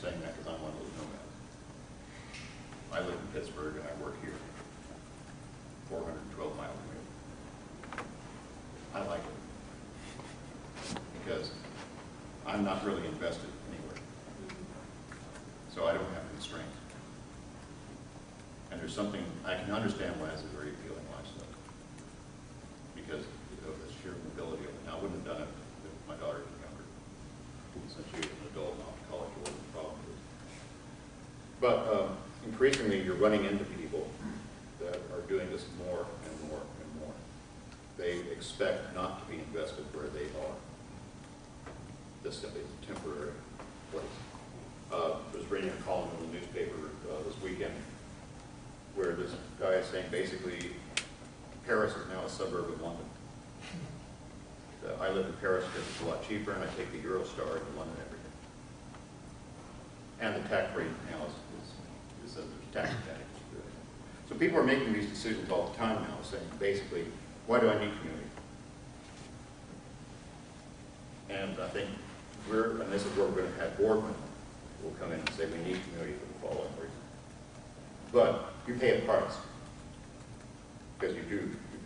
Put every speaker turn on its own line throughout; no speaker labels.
saying that because I'm one of those nomads. I live in Pittsburgh and I work here, 412 miles away. I like it because I'm not really invested anywhere, so I don't have constraints. And there's something, I can understand why it's a very appealing lifestyle, because of the sheer mobility of it. Now, I wouldn't have done it if my daughter was younger. Since she was an adult and off to college, it wasn't a problem. But increasingly, you're running into people that are doing this more and more and more. They expect not to be invested where they are. This simply is a temporary place. I was reading a column in the newspaper this weekend where this guy is saying basically Paris is now a suburb of London. I live in Paris because it's a lot cheaper, and I take the Eurostar to London every day. And the tax rate now is there's tax advantage. So people are making these decisions all the time now, saying basically, why do I need community? And I think and this is where we're going to have board members who will come in and say we need community for the following reason. But you pay a price, because you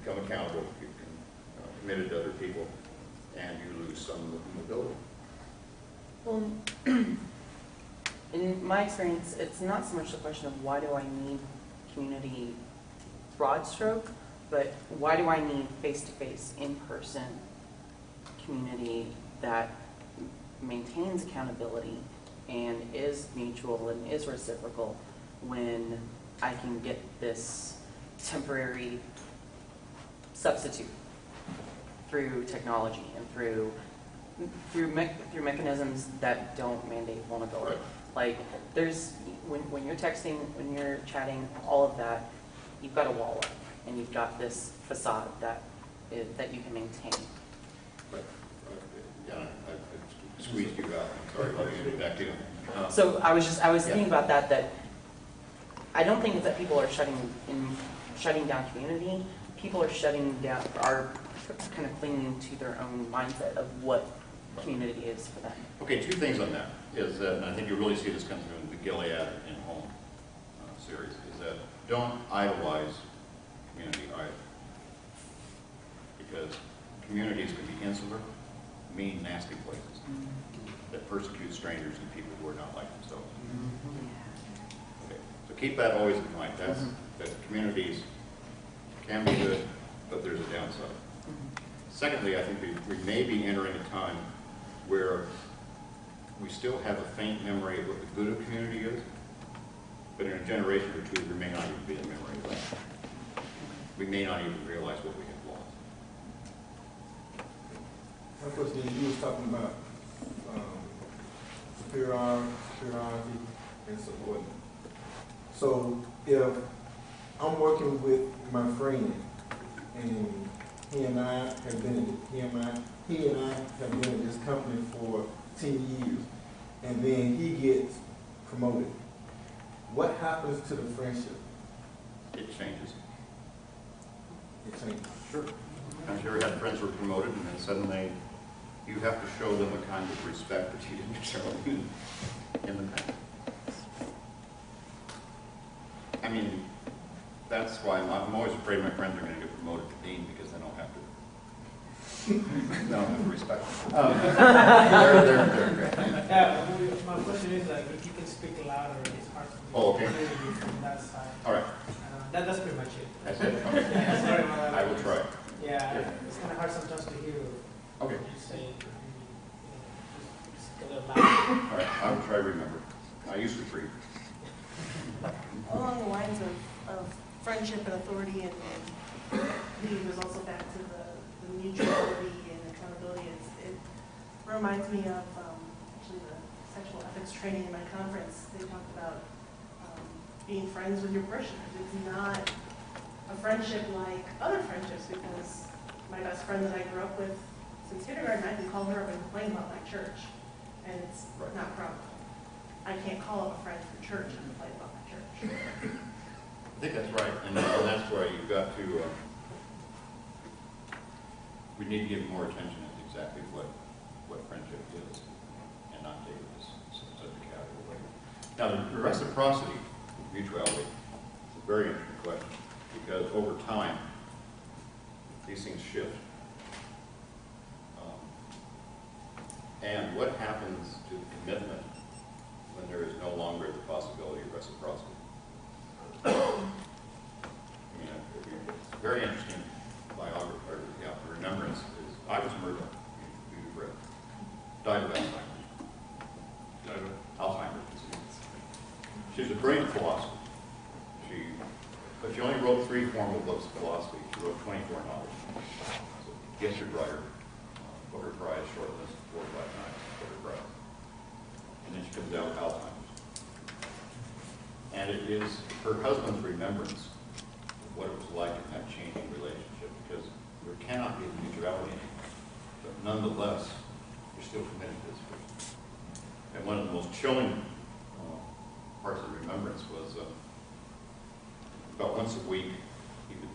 become accountable, you become committed to other people, and you lose some of the mobility.
Well, in my experience, it's not so much the question of why do I need community broad stroke, but why do I need face-to-face, in-person community that maintains accountability and is mutual and is reciprocal when I can get this temporary substitute through technology and through mechanisms that don't mandate vulnerability. Like there's when you're texting, when you're chatting, all of that, you've got a wall up and you've got this facade that you can maintain.
But yeah, I squeezed you out. I'm sorry about getting back to you.
So I was thinking about that I don't think that people are shutting down community. People are kind of clinging to their own mindset of what community is for them.
Okay, two things on that is that, and I think you really see this come through in the Gilead and Home series, is that don't idolize community either. Because communities can be insular, mean, nasty places that persecute strangers and people who are not like themselves. Okay, so keep that always in mind. That communities can be good, but there's a downside. Secondly, I think we may be entering a time where we still have a faint memory of what the good of community is, but in a generation or two, there may not even be a memory of that. We may not even realize what we have lost.
My question is, you was talking about superiority and support. So if I'm working with my friend and he and I have been in this company for 10 years, and then he gets promoted, what happens to the friendship?
It changes.
It changes.
Sure. I've ever had friends who were promoted, and then suddenly you have to show them a kind of respect that you didn't show in the past. I mean, that's why I'm always afraid my friends are going to get promoted to dean, because then I'll have to. No, I have to respect them. They're great.
Yeah, my question is if you can speak louder, it's hard to
Oh, okay.
from that side.
All right.
That's pretty much it.
That's it? Okay.
Yeah, sorry about that.
I will try.
Yeah, it's kind of hard sometimes to hear
Okay.
what you say. Just a little louder.
All right. I will try to remember. I used to read.
Along the lines of friendship and authority, and leading was also back to the mutuality and accountability. It reminds me of actually the sexual ethics training in my conference. They talked about being friends with your parishioners. It's not a friendship like other friendships, because my best friend that I grew up with since kindergarten, I can call her up and complain about my church, and it's not a problem. I can't call up a friend from church and complain about my church.
I think that's right, and that's why you've got to. We need to give more attention to exactly what friendship is, and not take it as such a casual way. Now, the reciprocity, mutuality, is a very interesting question, because over time, these things shift. And what happens to the commitment when there is no longer the possibility of reciprocity? I mean, it's very interesting biography, or, yeah, remembrance is Iris Murdoch, you've read, died of Alzheimer's disease. She's a brilliant philosopher. But she only wrote 3 formal books of philosophy. She wrote 24 novels. So, gifted writer, Booker Prize shortlist, 4 or 5 times, Booker Prize. And then she comes out with Alzheimer's. And it is her husband's remembrance of what it was like in that changing relationship, because there cannot be a mutuality anymore. But nonetheless, you're still committed to this person. And one of the most chilling parts of the remembrance was about once a week, he would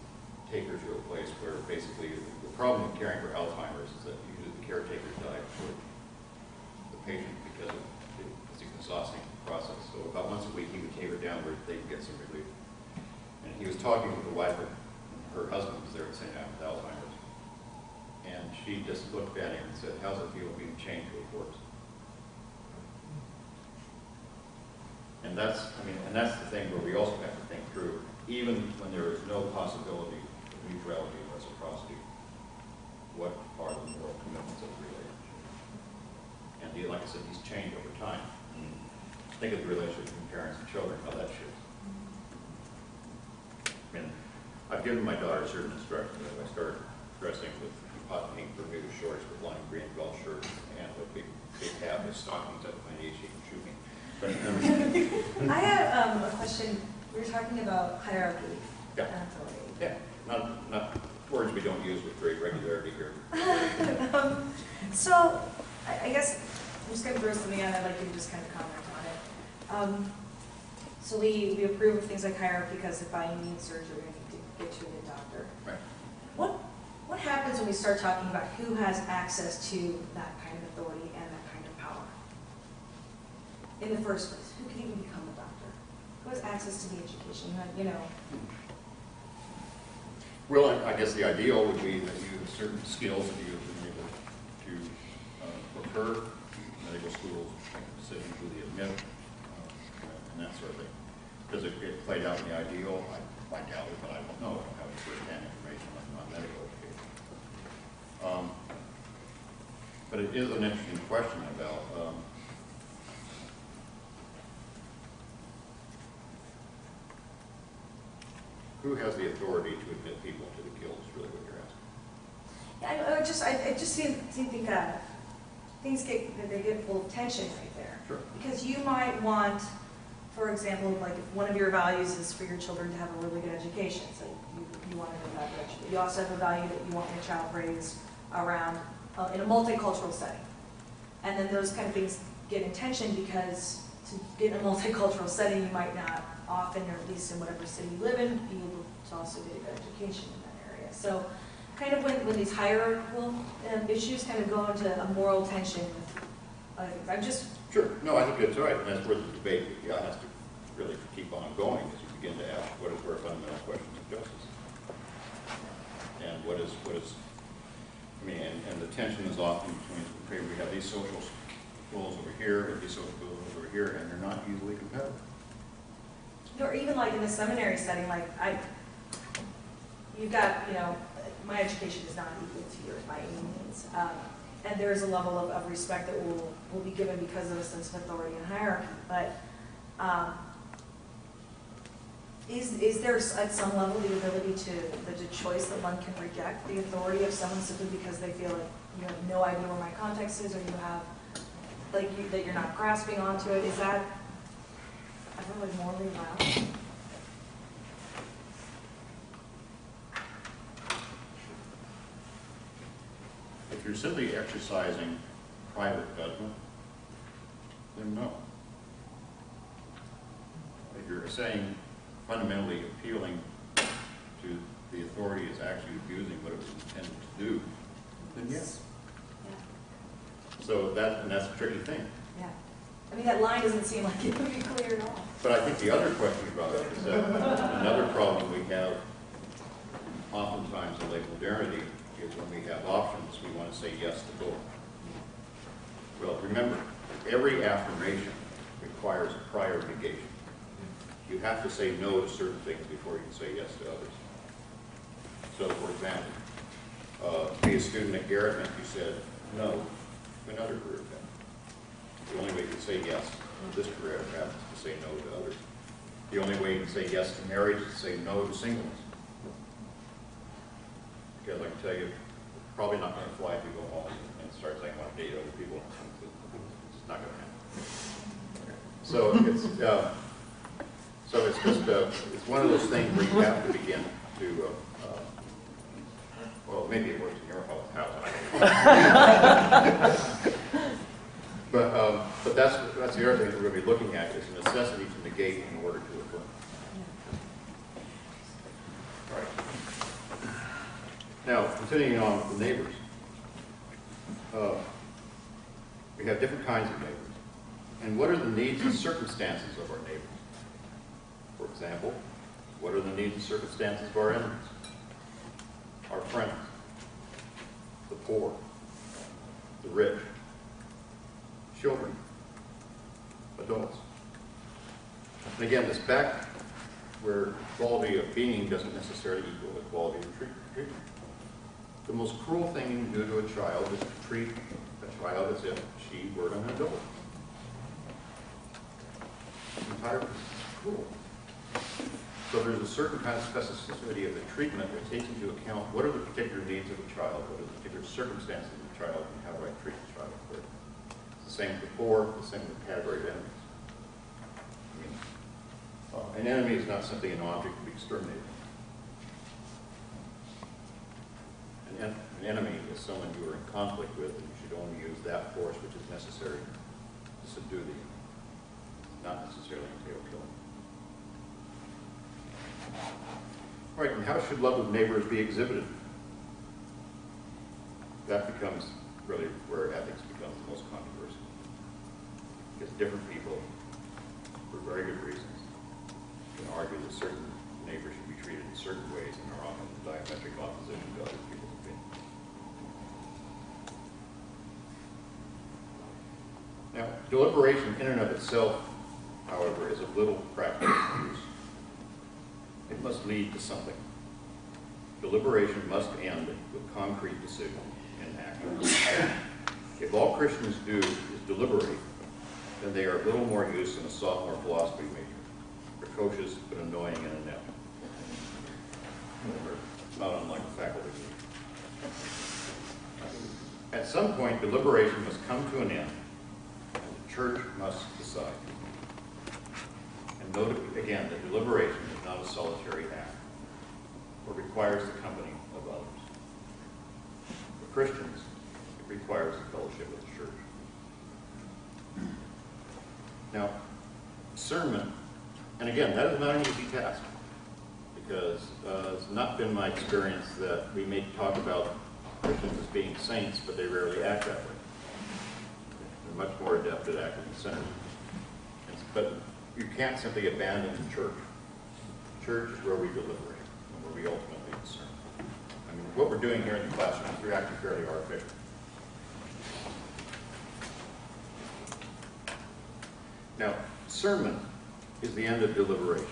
take her to a place where basically the problem of caring for Alzheimer's is that usually the caretaker died for the patient because it's an exhausting process. So about once a week, he would take her down where they could get some relief. And he was talking with the wife, and her husband was there at the same time with Alzheimer's. And she just looked at him and said, "How's it feel being chained to a corpse?" And that's the thing where we also have to think through, even when there is no possibility of mutuality and reciprocity, what are the moral commitments of the relationship? And like I said, these change over time. Think of the relationship between parents and children, how that shifts. I mean, I've given my daughter certain instructions. I started dressing with pink Bermuda shorts with lime green belt shirts and a big hat with stockings up my knees. She can shoot me. But,
I have a question. We were talking about hierarchy
Yeah.
and authority.
yeah, not words we don't use with great regularity here.
So I guess I'm just going to throw something out. I'd like you to just kind of comment on it. So we approve of things like hierarchy because if I need surgery, I need to get to a good doctor.
Right.
What happens when we start talking about who has access to that kind of authority and that kind of power? In the first place, who can even become a doctor? Who has access to the education? You know.
Well, I guess the ideal would be that you have certain skills that you've been able to procure, medical schools, make decisions who they admit, and that sort of thing. Does it get played out in the ideal? I doubt it, but I don't know. I don't have any first-hand information on medical education. But it is an interesting question about who has the authority to admit people to the guild is really what you're asking.
I just think things get full of tension right there.
Sure.
Because you might want, for example, like if one of your values is for your children to have a really good education, so you want to go that direction. But you also have a value that you want your child raised around in a multicultural setting. And then those kind of things get in tension because to get in a multicultural setting, you might not often, or at least in whatever city you live in, be able to also get a good education in that area. So kind of when these hierarchical issues kind of go into a moral tension with other things. I'm just...
Sure. No, I think that's right. And that's where the debate has to really keep on going as you begin to ask what are fundamental questions of justice. And what is I mean, and the tension is often between, okay, we have these social goals over here, and these social goals over here, and they're not easily compatible.
Or even like in the seminary setting, like you've got, my education is not equal to yours by any means. And there is a level of respect that will be given because of a sense of authority and hierarchy. But is there at some level the ability the choice that one can reject the authority of someone simply because they feel like you have no idea where my context is, or you have that you're not grasping onto it? Is that, I don't know, morally allowed?
If you're simply exercising private judgment, then no. If you're saying fundamentally appealing to the authority is actually abusing what it was intended to do, then yes.
Yeah.
So that's a tricky thing.
Yeah. I mean, that line doesn't seem like it would be clear at all.
But I think the other question you brought up is that another problem we have oftentimes in late modernity is when we have options, we want to say yes to both. Well, remember, every affirmation requires a prior negation. You have to say no to certain things before you can say yes to others. So, for example, to be a student at Garrett meant you said no to another career path. The only way you can say yes to this career path is to say no to others. The only way you can say yes to marriage is to say no to singleness. Because I can tell you, it's probably not going to fly if you go home and start saying I want to date other people. It's not going to happen. So it's just it's one of those things where you have to begin to well, maybe it works in your house. But that's the other thing that we're going to be looking at is the necessity to negate in order to affirm. All right. Now, continuing on with the neighbors, we have different kinds of neighbors. And what are the needs and circumstances of our neighbors? For example, what are the needs and circumstances of our enemies? Our friends, the poor, the rich, children, adults. And again, this back where quality of being doesn't necessarily equal the quality of treatment. The most cruel thing you can do to a child is to treat a child as if she were an adult. It's entirely cruel. So there's a certain kind of specificity of the treatment that takes into account what are the particular needs of a child, what are the particular circumstances of the child, and how do I treat the child accordingly. It's the same with the poor, the same with the category of enemies. I mean, an enemy is not simply an object to be exterminated. An enemy is someone you are in conflict with, and you should only use that force which is necessary to subdue the enemy, not necessarily entail killing. All right, and how should love of neighbors be exhibited? That becomes really where ethics becomes the most controversial. Because different people, for very good reasons, can argue that certain neighbors should be treated in certain ways and are often in diametric opposition to other people's opinions. Now, deliberation in and of itself, however, is of little practical use. It must lead to something. Deliberation must end with concrete decision and action. If all Christians do is deliberate, then they are of little more use than a sophomore philosophy major, precocious but annoying and inept. Not unlike the faculty. At some point, deliberation must come to an end, and the church must decide. And note again that deliberation is not a solitary act, or requires the company of others. For Christians, it requires the fellowship of the church. Now, discernment, and again, that is not an easy task, because it's not been my experience that we may talk about Christians as being saints, but they rarely act that way. They're much more adept at acting as sinners. But you can't simply abandon the church. The church is where we deliberate and where we ultimately discern. I mean, what we're doing here in the classroom is actually fairly artificial. Now, discernment is the end of deliberation,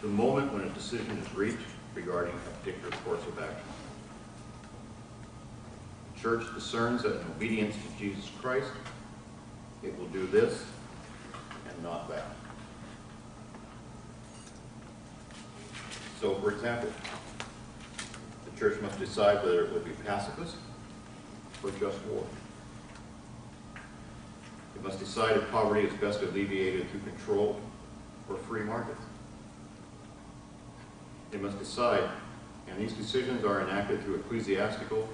the moment when a decision is reached regarding a particular course of action. The church discerns that in obedience to Jesus Christ, it will do this and not that. So, for example, the church must decide whether it will be pacifist or just war. It must decide if poverty is best alleviated through control or free markets. It must decide, and these decisions are enacted through ecclesiastical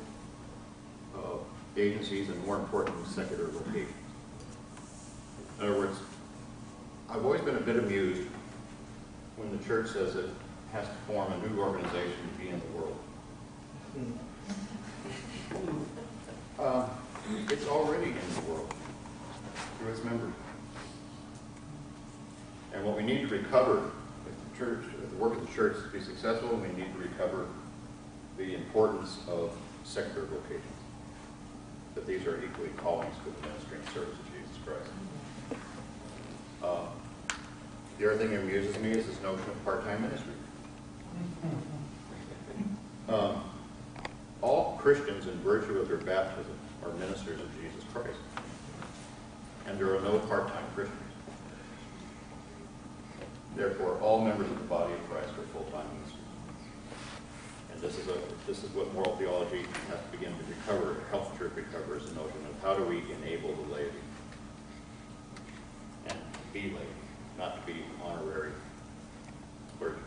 agencies and, more importantly, secular locations. In other words, I've always been a bit amused when the church says it has to form a new organization to be in the world. It's already in the world. through its members. And what we need to recover, if the work of the church is to be successful, we need to recover the importance of secular vocations. That these are equally callings for the ministry and service of Jesus Christ. The other thing that amuses me is this notion of part-time ministry. All Christians, in virtue of their baptism, are ministers of Jesus Christ. And there are no part-time Christians. Therefore, all members of the body of Christ are full-time ministers. And this is what moral theology has to begin to recover, help the church recover, is the notion of how do we enable the laity and be laity, not to be honorary clergy,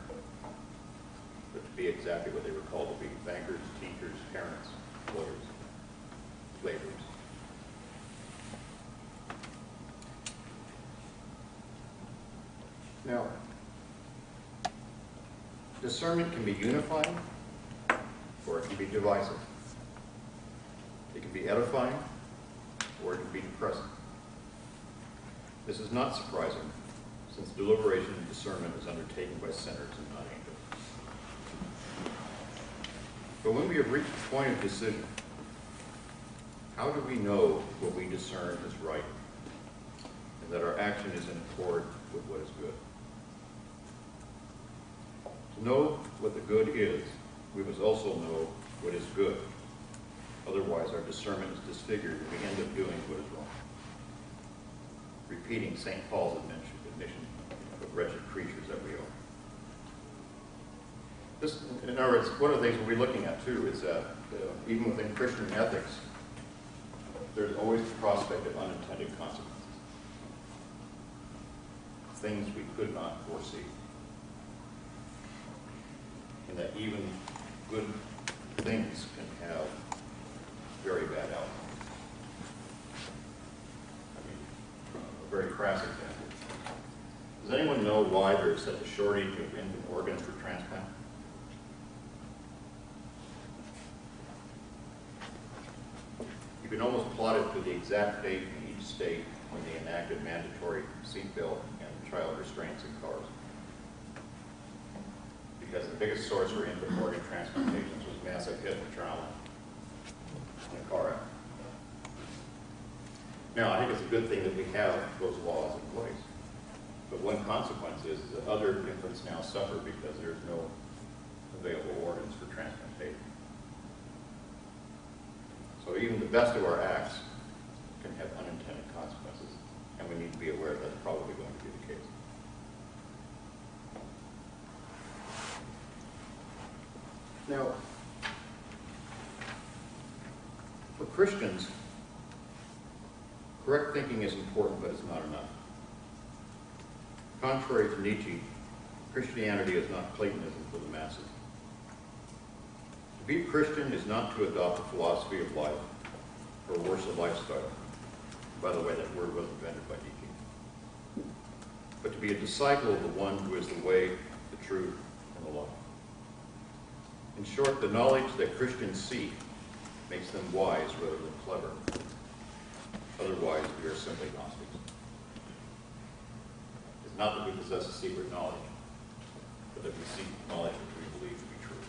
but to be exactly what they were called to be: bankers, teachers, parents, lawyers, laborers. Now, discernment can be unifying, or it can be divisive. It can be edifying, or it can be depressing. This is not surprising, since deliberation and discernment is undertaken by sinners and not angels. But when we have reached the point of decision, how do we know what we discern is right, and that our action is in accord with what is good? To know what the good is, we must also know what is good. Otherwise, our discernment is disfigured and we end up doing what is wrong. Repeating St. Paul's admonition of wretched creatures that we are. This, in other words, one of the things we'll be looking at too is that even within Christian ethics, there's always the prospect of unintended consequences. Things we could not foresee. And that even good things can have very bad outcomes. I mean, a very crass example. Does anyone know why there is such a shortage of infant organs for transplant? You can almost plot it to the exact date in each state when they enacted mandatory seatbelt and child restraints in cars. Because the biggest source for infant organ transplantations was massive hit and trauma in a car accident. Now, I think it's a good thing that we have those laws in place. But one consequence is that other infants now suffer because there's no available organs for transplantation. So even the best of our acts can have unintended consequences, and we need to be aware that's probably going to be the case. Now, for Christians, correct thinking is important, but it's not enough. Contrary to Nietzsche, Christianity is not Platonism for the masses. To be Christian is not to adopt a philosophy of life, or worse, a lifestyle. By the way, that word was invented by Nietzsche. But to be a disciple of the one who is the way, the truth, and the life. In short, the knowledge that Christians seek makes them wise rather than clever. Otherwise, we are simply Gnostics. It's not that we possess a secret knowledge, but that we seek knowledge which we believe to be true.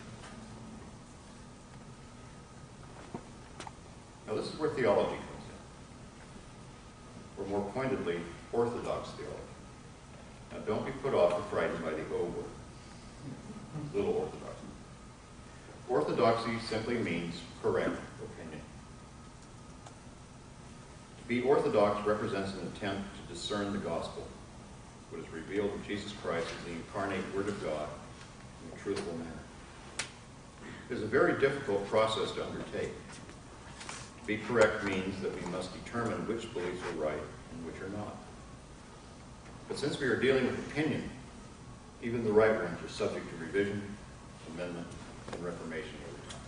Now, this is where theology comes in, or more pointedly, orthodox theology. Now, don't be put off or frightened by the O word, little orthodoxy. Orthodoxy simply means correct opinion. To be orthodox represents an attempt to discern the gospel, what is revealed of Jesus Christ as the incarnate Word of God in a truthful manner. It is a very difficult process to undertake. To be correct means that we must determine which beliefs are right and which are not. But since we are dealing with opinion, even the right ones are subject to revision, amendment, and reformation over time.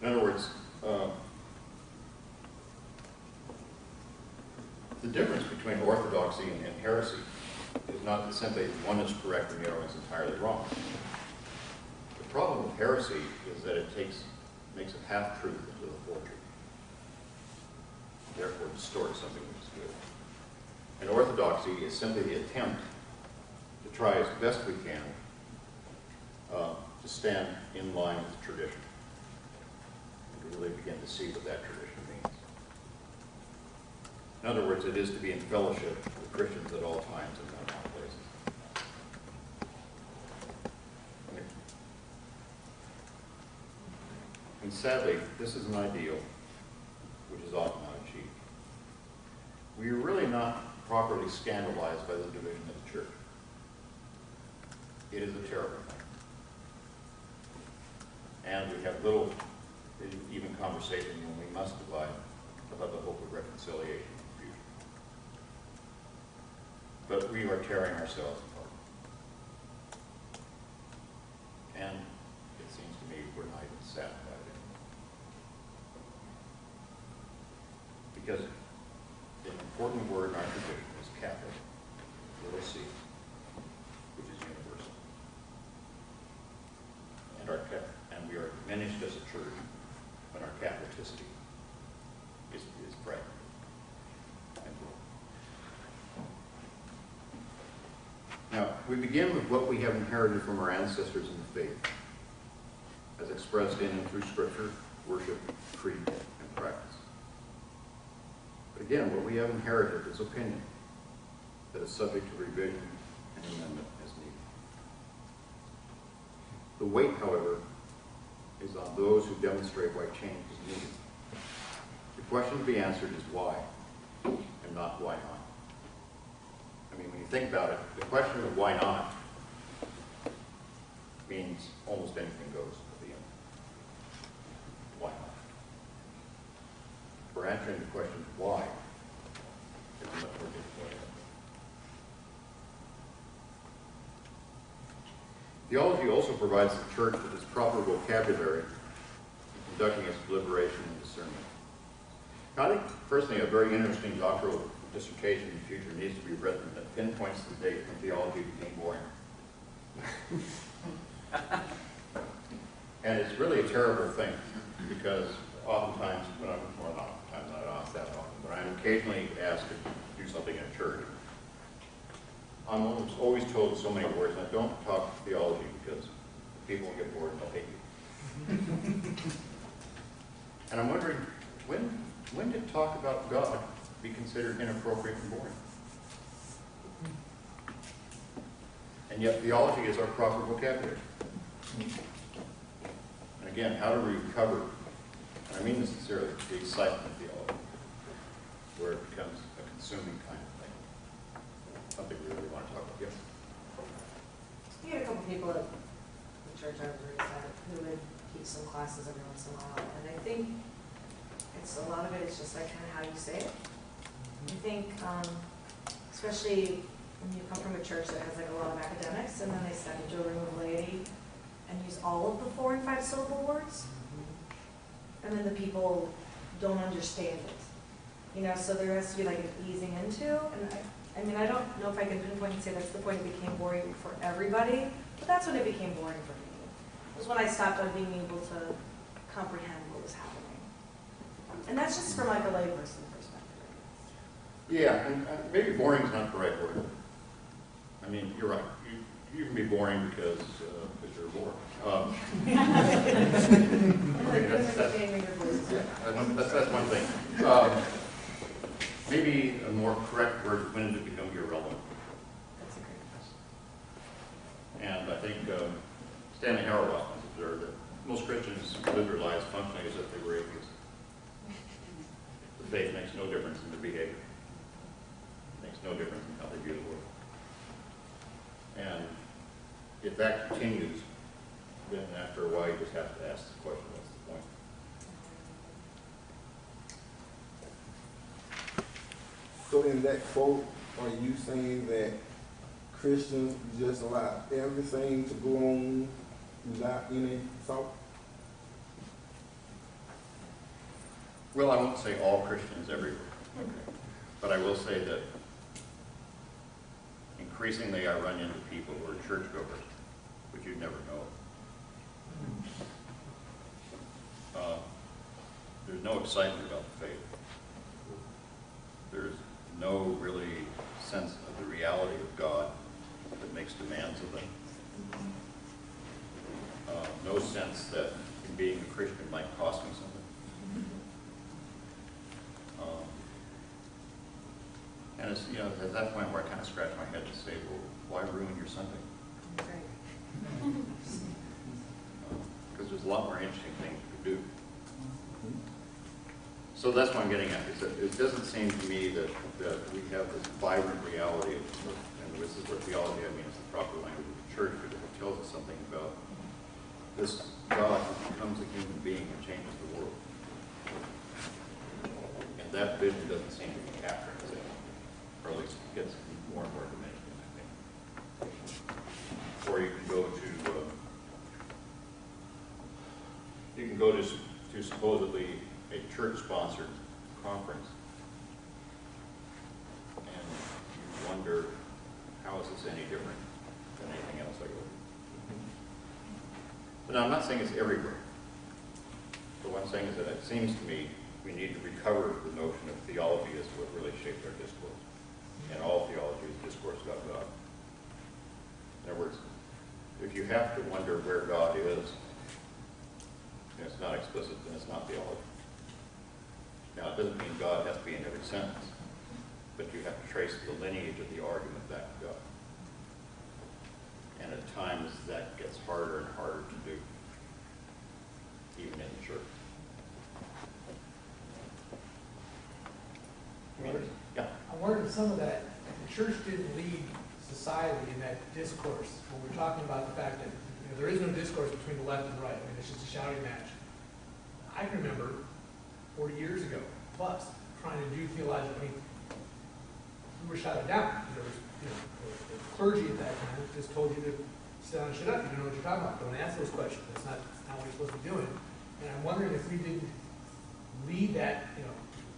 In other words, the difference between orthodoxy and heresy is not that simply one is correct and the other one is entirely wrong. The problem with heresy is that it makes a half-truth into the full truth. therefore distort something which is good. And orthodoxy is simply the attempt to try as best we can to stand in line with tradition, and to really begin to see what that tradition means. In other words, it is to be in fellowship with Christians at all times and in all places. And sadly, this is an ideal which is often not achieved. We are really not properly scandalized by the division of the church. It is a terrible thing. And we have little, even conversation when we must divide about the hope of reconciliation in the future. But we are tearing ourselves apart. And it seems to me we're not even saddened by it. Because an important word in our tradition is Catholic, little c, which is universal. And we are diminished as a church when our Catholicity is fragmented. Now, we begin with what we have inherited from our ancestors in the faith, as expressed in and through Scripture, worship, creed, and practice. But again, what we have inherited is opinion that is subject to revision and amendment as needed. The weight, however, is on those who demonstrate why change is needed. The question to be answered is why, and not why not. I mean, when you think about it, the question of why not means almost anything goes at the end. Why not? For answering the question why, it's a much more difficult. Theology also provides the church with its proper vocabulary in conducting its deliberation and discernment. Now, I think, personally, a very interesting doctoral dissertation in the future needs to be written that pinpoints the date when theology became boring. And it's really a terrible thing, because oftentimes, when I'm, or not, I'm not asked that often, but I'm occasionally asked to do something in a church. I'm always told so many words, and I don't talk theology because people will get bored and they'll hate you. And I'm wondering, when did talk about God be considered inappropriate and boring? And yet theology is our proper vocabulary. And again, how do we recover, and I mean this sincerely, the excitement of theology, where it becomes a consuming kind of thing? Something we really want to talk about. Yes?
We had a couple people at the church I was raised at who would teach some classes every once in a while, and I think a lot of it is just like kind of how you say it. I think, especially when you come from a church that has like a lot of academics, and then they step into a room of laity and use all of the 4 and 5 syllable words, and then the people don't understand it. You know, so there has to be like an easing into, and I mean, I don't know if I can pinpoint and say that's the point it became boring for everybody, but that's when it became boring for me. It was when I stopped on being able to comprehend what was happening. And that's just from like a layperson perspective.
Yeah, and maybe boring is not the right word. I mean, you're right. You can be boring because you're bored. That's one thing. Maybe a more correct word, when did it become irrelevant?
That's a great question.
And I think Stanley Hauerwas has observed that most Christians live their lives functionally as if they were atheists. The faith makes no difference in their behavior. It makes no difference in how they view the world. And if that continues, then after a while you just have to ask the question, what's the point?
So in that quote, are you saying that Christians just allow everything to go on without any thought?
Well, I won't say all Christians everywhere, but I will say that increasingly I run into people who are churchgoers, which you'd never know. There's no excitement about the faith. no really sense of the reality of God that makes demands of them. No sense that in being a Christian might cost me something. And it's, you know, at that point where I kind of scratch my head and say, well, why ruin your Sunday? Because there's a lot more interesting things you could do. So that's what I'm getting at, is that it doesn't seem to me that we have this vibrant reality, and this is where theology, I mean, it's the proper language of the church, because it tells us something about this God who becomes a human being and changes the world. And that vision doesn't seem to be captured, is it? Or at least it gets more and more diminished, I think. Or you can go to supposedly a church-sponsored conference, and you wonder, how is this any different than anything else I go to? But now, I'm not saying it's everywhere. But what I'm saying is that it seems to me we need to recover the notion of theology as what really shaped our discourse. And all theology is discourse about God. In other words, if you have to wonder where God is, and it's not explicit, then it's not theology. Now, it doesn't mean God has to be in every sentence, but you have to trace the lineage of the argument back to God. And at times, that gets harder and harder to do, even in the church. Yeah.
I wonder if some of that, the church didn't lead society in that discourse when we're talking about the fact that there is no discourse between the left and the right. I mean, it's just a shouting match. I can remember 40 years ago, plus, trying to do theology. I mean, we were shouted down. There was, the clergy at that time just told you to sit down and shut up. You don't know what you're talking about. Don't ask those questions. That's not what you're supposed to be doing. And I'm wondering if we didn't lead that,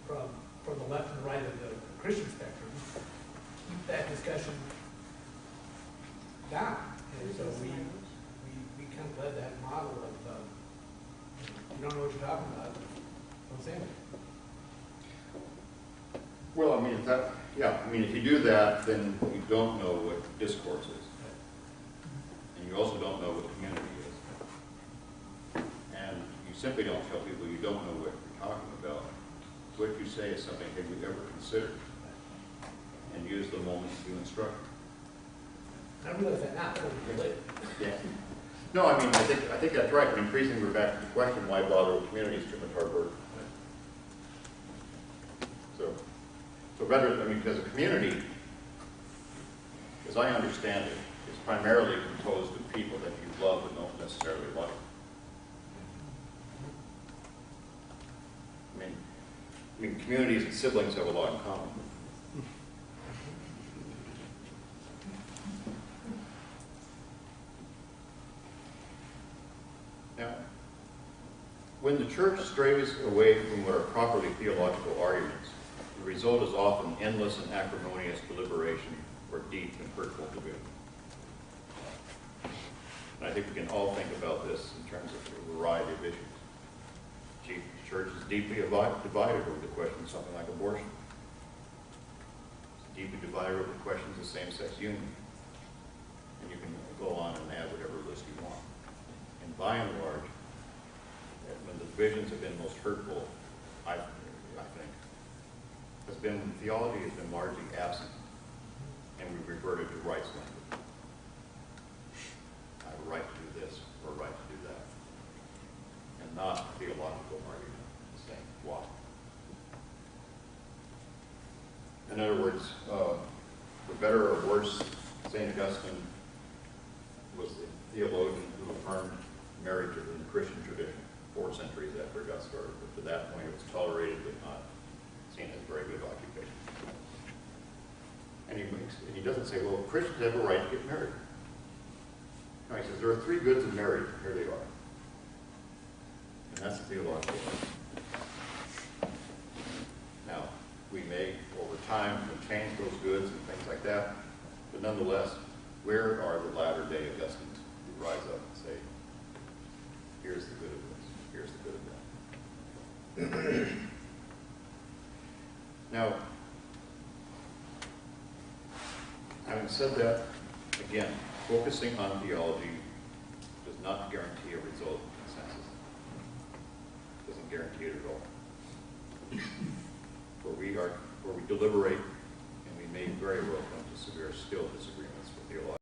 from the left and the right of the Christian spectrum, keep that discussion down. And so we kind of led that model of, you don't know what you're talking about, don't say anything.
Well, I mean, if you do that, then you don't know what discourse is. And you also don't know what community is. And you simply don't tell people you don't know what you're talking about. What you say is something have you ever considered, and use the moment to instruct.
I realize that now,
Yeah. No, I mean, I think that's right. I mean, increasingly we're back to the question, why bother with community is too much hard work. So rather, I mean, because a community, as I understand it, is primarily composed of people that you love but don't necessarily like. I mean, communities and siblings have a lot in common. Now, when the church strays away from what are properly theological arguments, the result is often endless and acrimonious deliberation or deep and hurtful division. And I think we can all think about this in terms of a variety of issues. The church is deeply divided over the question of something like abortion. It's deeply divided over questions of same-sex union. And you can go on and add whatever list you want. And by and large, when the divisions have been most hurtful, I think, has been when theology has been largely absent, and we've reverted to rights language. I have a right to do this, or a right to do that. And not theological argument saying why. In other words, for better or worse, St. Augustine was the theologian who affirmed marriage in the Christian tradition 4 centuries after it got started. But to that point, it was tolerated but not seen as very good occupation. And he doesn't say, well, Christians have a right to get married. No, he says there are 3 goods of marriage. Here they are. And that's the theological one. Now, we may, over time, change those goods and things like that, but nonetheless, where are the latter-day Augustines who rise up and say, here's the good of this, here's the good of that? Now, Having said that, again, focusing on theology does not guarantee a result of consensus. Doesn't guarantee it at all. Where we deliberate, and we may very well come to severe still disagreements with theological